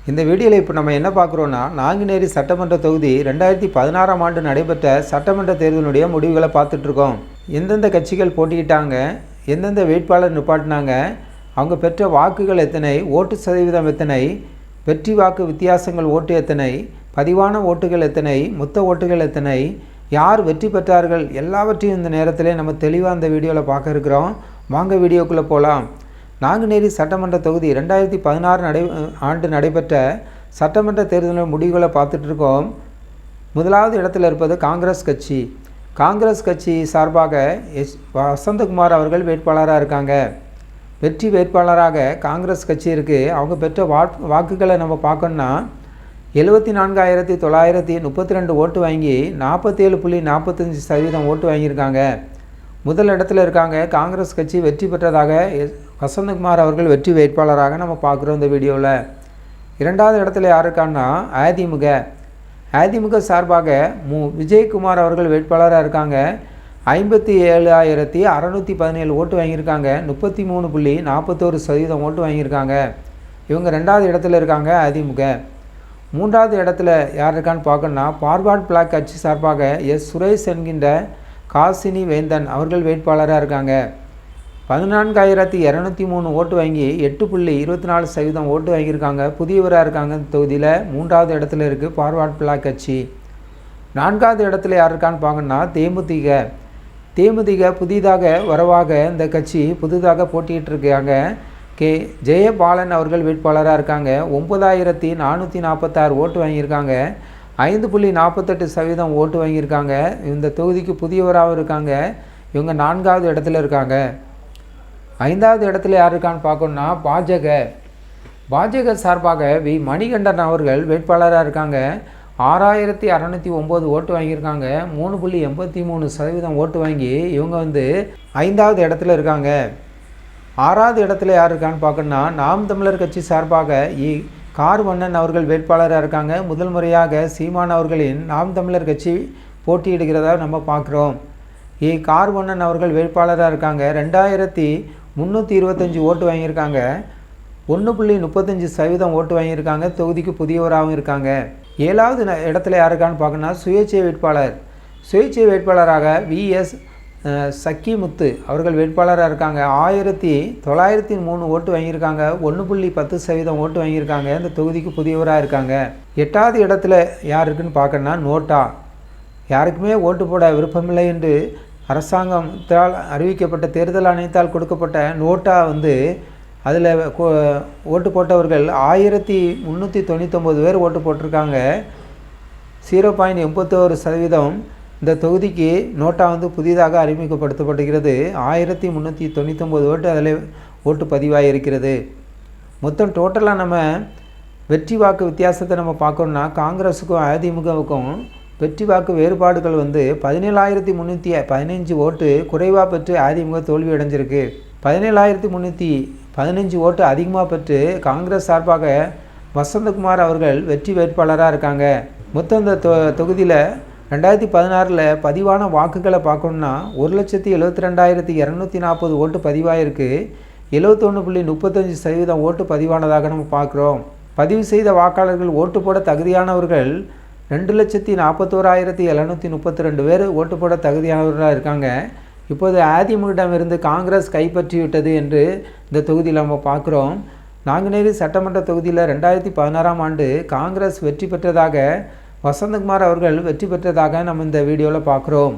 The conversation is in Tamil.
இந்த வீடியோவில் இப்போ நம்ம என்ன பார்க்குறோன்னா, நாங்குநேரி சட்டமன்ற தொகுதி 2016ஆம் ஆண்டு நடைபெற்ற சட்டமன்ற தேர்தலுடைய முடிவுகளை பார்த்துட்ருக்கோம். எந்தெந்த கட்சிகள் போட்டியிட்டாங்க, எந்தெந்த வேட்பாளர் நிப்பாட்டினாங்க, அவங்க பெற்ற வாக்குகள் எத்தனை, ஓட்டு சதவீதம் எத்தனை, வெற்றி வாக்கு வித்தியாசங்கள் ஓட்டு எத்தனை, பதிவான ஓட்டுகள் எத்தனை, மொத்த ஓட்டுகள் எத்தனை, யார் வெற்றி பெற்றார்கள், எல்லாவற்றையும் இந்த நேரத்திலே நம்ம தெளிவாக இந்த வீடியோவில் பார்க்க இருக்கிறோம். வாங்க வீடியோக்குள்ளே போகலாம். நாங்குநேரி சட்டமன்ற தொகுதி 2016 ஆண்டு நடைபெற்ற சட்டமன்ற தேர்தலின் முடிவுகளை பார்த்துட்ருக்கோம். முதலாவது இடத்தில் இருப்பது காங்கிரஸ் கட்சி. காங்கிரஸ் கட்சி சார்பாக வசந்தகுமார் அவர்கள் வேட்பாளராக இருக்காங்க. வெற்றி வேட்பாளராக காங்கிரஸ் கட்சி இருக்குது. அவங்க பெற்ற வாக்குகளை நம்ம பார்க்கணுன்னா 74,932 ஓட்டு வாங்கி 47.45% ஓட்டு வாங்கியிருக்காங்க. முதல் இடத்துல இருக்காங்க. காங்கிரஸ் கட்சி வெற்றி பெற்றதாக வசந்தகுமார் அவர்கள் வெற்றி வேட்பாளராக நம்ம பார்க்குறோம் இந்த வீடியோவில். இரண்டாவது இடத்துல யார் இருக்கான்னா அதிமுக சார்பாக விஜயகுமார் அவர்கள் வேட்பாளராக இருக்காங்க. 57,617 ஓட்டு வாங்கியிருக்காங்க. 33.41% ஓட்டு வாங்கியிருக்காங்க. இவங்க ரெண்டாவது இடத்துல இருக்காங்க அதிமுக. மூன்றாவது இடத்துல யார் இருக்கான்னு பார்க்கணுன்னா பார்வார்ட் பிளாக் கட்சி சார்பாக சுரேஷ் என்கின்ற காசினி வேந்தன் அவர்கள் வேட்பாளராக இருக்காங்க. 14,203 ஓட்டு வாங்கி 8.24% ஓட்டு வாங்கியிருக்காங்க. புதியவராக இருக்காங்க. இந்த தொகுதியில் மூன்றாவது இடத்துல இருக்குது பார்வார்ட் பிளாக் கட்சி. நான்காவது இடத்துல யார் இருக்கான்னு பார்க்கணுன்னா தேமுதிக புதிதாக வரவாக இந்த கட்சி புதிதாக போட்டிகிட்டு இருக்காங்க. ஜெயபாலன் அவர்கள் வேட்பாளராக இருக்காங்க. 9,446 ஓட்டு வாங்கியிருக்காங்க. 5.48% ஓட்டு வாங்கியிருக்காங்க. இந்த தொகுதிக்கு புதியவராகவும் இருக்காங்க. இவங்க நான்காவது இடத்துல இருக்காங்க. ஐந்தாவது இடத்துல யார் இருக்கான்னு பார்க்கணுன்னா பாஜக சார்பாக மணிகண்டன் அவர்கள் வேட்பாளராக இருக்காங்க. 6,609 ஓட்டு வாங்கியிருக்காங்க. 3.83% ஓட்டு வாங்கி இவங்க ஐந்தாவது இடத்துல இருக்காங்க. ஆறாவது இடத்துல யார் இருக்கான்னு பார்க்கணுன்னா நாம் தமிழர் கட்சி சார்பாக கார்வண்ணன் அவர்கள் வேட்பாளராக இருக்காங்க. முதல் முறையாக சீமான் அவர்களின் நாம் தமிழர் கட்சி போட்டியிடுகிறதா நம்ம பார்க்குறோம். கார்வண்ணன் அவர்கள் வேட்பாளராக இருக்காங்க. 2,325 ஓட்டு வாங்கியிருக்காங்க. 1.35% ஓட்டு வாங்கியிருக்காங்க. தொகுதிக்கு புதியவராகவும் இருக்காங்க. ஏழாவது இடத்துல யார் இருக்கான்னு பார்க்கணுன்னா சுயேட்சை வேட்பாளராக VS சக்கிமுத்து அவர்கள் வேட்பாளராக இருக்காங்க. 1,903 ஓட்டு வாங்கியிருக்காங்க. 1.10% ஓட்டு வாங்கியிருக்காங்க. இந்த தொகுதிக்கு புதியவராக இருக்காங்க. எட்டாவது இடத்துல யார் இருக்குன்னு பார்க்கணுன்னா நோட்டா. யாருக்குமே ஓட்டு போட விருப்பமில்லை என்று அரசாங்கத்தால் அறிவிக்கப்பட்ட தேர்தல் ஆணையத்தால் கொடுக்கப்பட்ட நோட்டா அதில் ஓட்டு போட்டவர்கள் 1,399 பேர் ஓட்டு போட்டிருக்காங்க. 0.81% இந்த தொகுதிக்கு நோட்டா புதிதாக அறிமுகப்படுத்தப்படுகிறது. 1,399 ஓட்டு அதில் ஓட்டு பதிவாக இருக்கிறது. மொத்தம் டோட்டலாக நம்ம வெற்றி வாக்கு வித்தியாசத்தை நம்ம பார்க்கணுன்னா காங்கிரஸுக்கும் அதிமுகவுக்கும் வெற்றி வாக்கு வேறுபாடுகள் 17,315 ஓட்டு குறைவாக பெற்று அதிமுக தோல்வி அடைஞ்சிருக்கு. 17,315 ஓட்டு அதிகமாக பெற்று காங்கிரஸ் சார்பாக வசந்தகுமார் அவர்கள் வெற்றி வேட்பாளராக இருக்காங்க. மொத்தம் இந்த தொகுதியில் 2016 பதிவான வாக்குகளை பார்க்கணுன்னா 1,72,240 ஓட்டு பதிவாயிருக்கு. 71.35% ஓட்டு பதிவானதாக நம்ம பார்க்குறோம். பதிவு செய்த வாக்காளர்கள் ஓட்டு போட தகுதியானவர்கள் 2,41,732 பேர் ஓட்டு போட தகுதியானவர்களாக இருக்காங்க. இப்போது அதிமுகவிடமிருந்து காங்கிரஸ் கைப்பற்றிவிட்டது என்று இந்த தொகுதியில் நம்ம பார்க்குறோம். நாங்குநேரி சட்டமன்ற தொகுதியில் 2016ஆம் ஆண்டு காங்கிரஸ் வெற்றி பெற்றதாக வசந்தகுமார் அவர்கள் வெற்றி பெற்றதாக நம்ம இந்த வீடியோவில் பார்க்குறோம்.